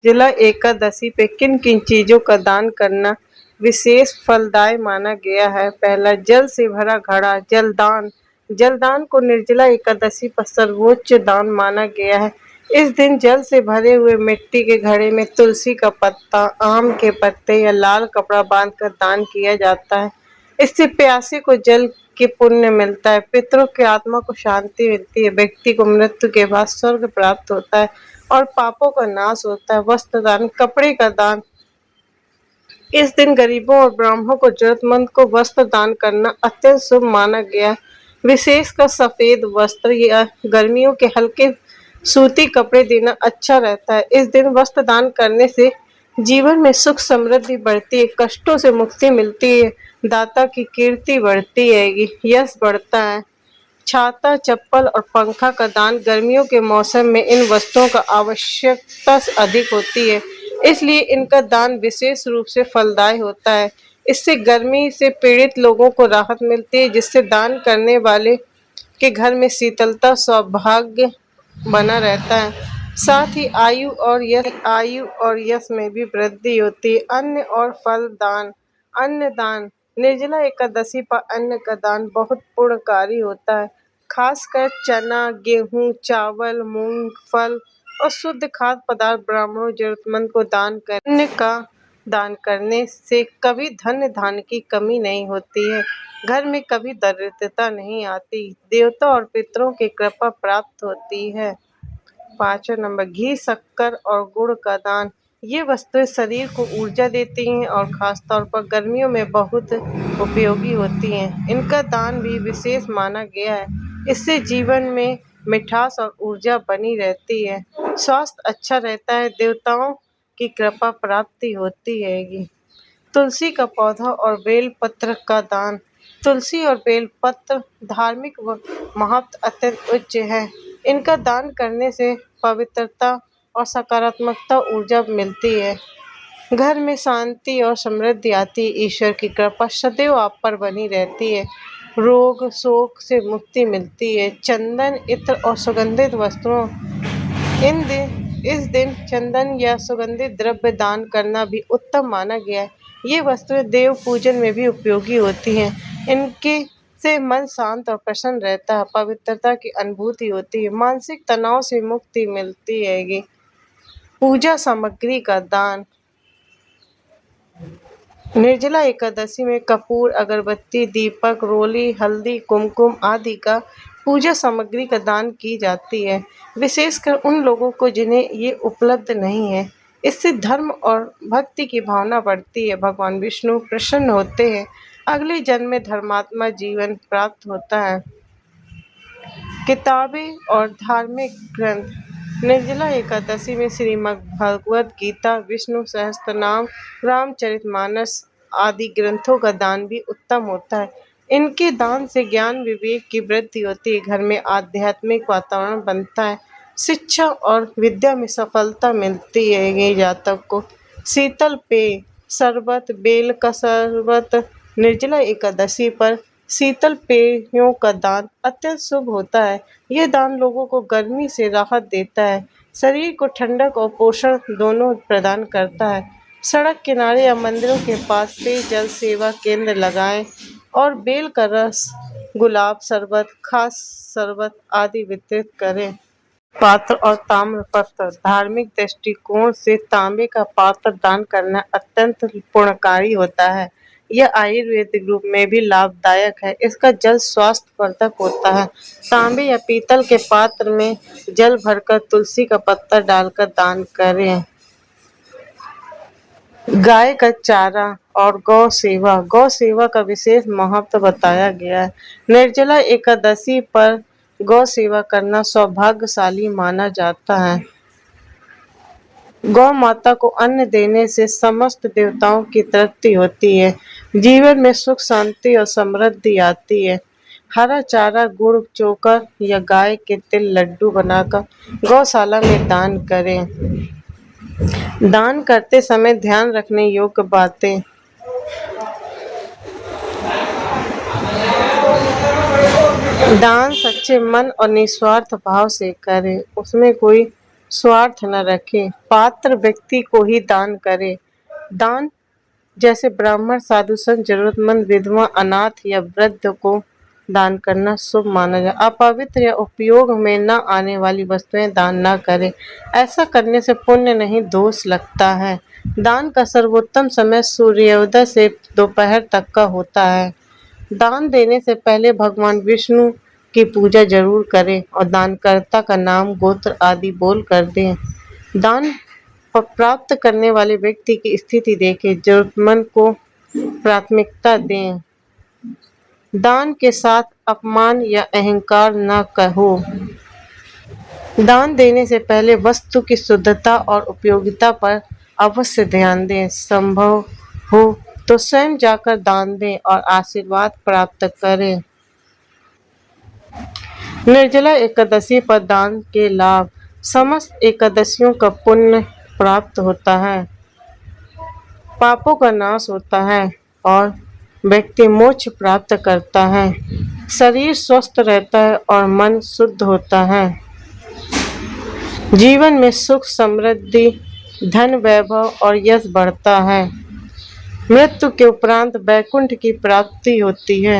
जिला एकादशी पे किन किन चीजों का दान करना विशेष फलदायी माना गया है। पहला, जल से भरा घड़ा, जलदान। जलदान को निर्जला एकादशी पर सर्वोच्च दान माना गया है। इस दिन जल से भरे हुए मिट्टी के घड़े में तुलसी का पत्ता, आम के पत्ते या लाल कपड़ा बांधकर दान किया जाता है। इससे प्यासे को जल के पुण्य मिलता है, पितरों की आत्मा को शांति मिलती है, व्यक्ति को मृत्यु के बाद स्वर्ग प्राप्त होता है और पापों का नाश होता है। वस्त्र दान, कपड़े का दान। इस दिन गरीबों और ब्राह्मणों को जरूरतमंद को वस्त्र दान करना अत्यंत शुभ माना गया है। विशेषकर सफेद वस्त्र या गर्मियों के हल्के सूती कपड़े देना अच्छा रहता है। इस दिन वस्त्र दान करने से जीवन में सुख समृद्धि बढ़ती है, कष्टों से मुक्ति मिलती है, दाता की कीर्ति बढ़ती है, यश बढ़ता है। छाता, चप्पल और पंखा का दान, गर्मियों के मौसम में इन वस्तुओं का आवश्यकता अधिक होती है, इसलिए इनका दान विशेष रूप से फलदायी होता है। इससे गर्मी से पीड़ित लोगों को राहत मिलती है, जिससे दान करने वाले के घर में शीतलता, सौभाग्य बना रहता है। साथ ही आयु और यश में भी वृद्धि होती है। अन्न और फल दान। अन्न दान, निर्जला एकादशी पर अन्न का दान बहुत पुण्यकारी होता है। खासकर चना, गेहूं, चावल, मूंग, फल और शुद्ध खाद्य पदार्थ ब्राह्मणों जरूरतमंद को दान कर। अन्न का दान करने से कभी धन धान्य की कमी नहीं होती है, घर में कभी दरिद्रता नहीं आती, देवता और पितरों की कृपा प्राप्त होती है। 5वां नंबर, घी, शक्कर और गुड़ का दान। ये वस्तुएं शरीर को ऊर्जा देती हैं और खासतौर पर गर्मियों में बहुत उपयोगी होती हैं। इनका दान भी विशेष माना गया है। इससे जीवन में मिठास और ऊर्जा बनी रहती है, स्वास्थ्य अच्छा रहता है, देवताओं की कृपा प्राप्ति होती है। तुलसी का पौधा और बेल पत्र का दान। तुलसी और बेल पत्र धार्मिक व महत्व अत्यंत उच्च है। इनका दान करने से पवित्रता और सकारात्मकता ऊर्जा मिलती है, घर में शांति और समृद्धि आती है, ईश्वर की कृपा सदैव आप पर बनी रहती है, रोग शोक से मुक्ति मिलती है। चंदन, इत्र और सुगंधित वस्तुओं। इस दिन चंदन या सुगंधित द्रव्य दान करना भी उत्तम माना गया है। ये वस्तुएं देव पूजन में भी उपयोगी होती हैं। इनके से मन शांत और प्रसन्न रहता है, पवित्रता की अनुभूति होती है, मानसिक तनाव से मुक्ति मिलती है। पूजा सामग्री का दान। निर्जला एकादशी में कपूर, अगरबत्ती, दीपक, रोली, हल्दी, कुमकुम आदि का पूजा सामग्री का दान की जाती है, विशेषकर उन लोगों को जिन्हें ये उपलब्ध नहीं है। इससे धर्म और भक्ति की भावना बढ़ती है, भगवान विष्णु प्रसन्न होते हैं, अगले जन्म में धर्मात्मा जीवन प्राप्त होता है। किताबें और धार्मिक ग्रंथ। निर्जला एकादशी में श्रीमद् भगवद गीता, विष्णु सहस्त्रनाम, रामचरितमानस आदि ग्रंथों का दान भी उत्तम होता है। इनके दान से ज्ञान विवेक की वृद्धि होती है, घर में आध्यात्मिक वातावरण बनता है, शिक्षा और विद्या में सफलता मिलती है। ये जातक को शीतल पेय, शरबत, बेल का शरबत। निर्जला एकादशी पर शीतल पेयों का दान अत्यंत शुभ होता है। यह दान लोगों को गर्मी से राहत देता है, शरीर को ठंडक और पोषण दोनों प्रदान करता है। सड़क किनारे या मंदिरों के पास पेयजल सेवा केंद्र लगाएं और बेल का रस, गुलाब शरबत, खास शरबत आदि वितरित करें। पात्र और ताम्र पत्र। धार्मिक दृष्टिकोण से तांबे का पात्र दान करना अत्यंत पुण्यकारी होता है। यह आयुर्वेदिक रूप में भी लाभदायक है। इसका जल स्वास्थ्यवर्धक होता है। तांबे या पीतल के पात्र में जल भरकर तुलसी का पत्ता डालकर दान करें। गाय का चारा और गौ सेवा। गौ सेवा का विशेष महत्व बताया गया है। निर्जला एकादशी पर गौ सेवा करना सौभाग्यशाली माना जाता है। गौ माता को अन्न देने से समस्त देवताओं की तृप्ति होती है, जीवन में सुख शांति और समृद्धि आती है। हरा चारा, गुड़, चोकर या गाय के तिल लड्डू बनाकर गौशाला में दान करें। दान करते समय ध्यान रखने योग्य बातें। दान सच्चे मन और निस्वार्थ भाव से करें, उसमें कोई स्वार्थ न रखे, पात्र व्यक्ति को ही दान करे। दान जैसे ब्राह्मण, साधु संत, जरूरतमंद, विधवा, अनाथ या वृद्ध को दान करना शुभ माना जाए। अपवित्र या उपयोग में न आने वाली वस्तुएं दान न करें। ऐसा करने से पुण्य नहीं दोष लगता है। दान का सर्वोत्तम समय सूर्योदय से दोपहर तक का होता है। दान देने से पहले भगवान विष्णु की पूजा जरूर करें और दानकर्ता का नाम, गोत्र आदि बोल कर दें। दान प्राप्त करने वाले व्यक्ति की स्थिति देखें, जरूरतमंद को प्राथमिकता दें। दान के साथ अपमान या अहंकार न कहो। दान देने से पहले वस्तु की शुद्धता और उपयोगिता पर अवश्य ध्यान दें। संभव हो तो स्वयं जाकर दान दें और आशीर्वाद प्राप्त करें। निर्जला एकादशी पर दान के लाभ। समस्त एकादशियों का पुण्य प्राप्त होता है, पापों का नाश होता है और व्यक्ति मोक्ष प्राप्त करता है। शरीर स्वस्थ रहता है और मन शुद्ध होता है। जीवन में सुख, समृद्धि, धन, वैभव और यश बढ़ता है। मृत्यु के उपरांत वैकुंठ की प्राप्ति होती है।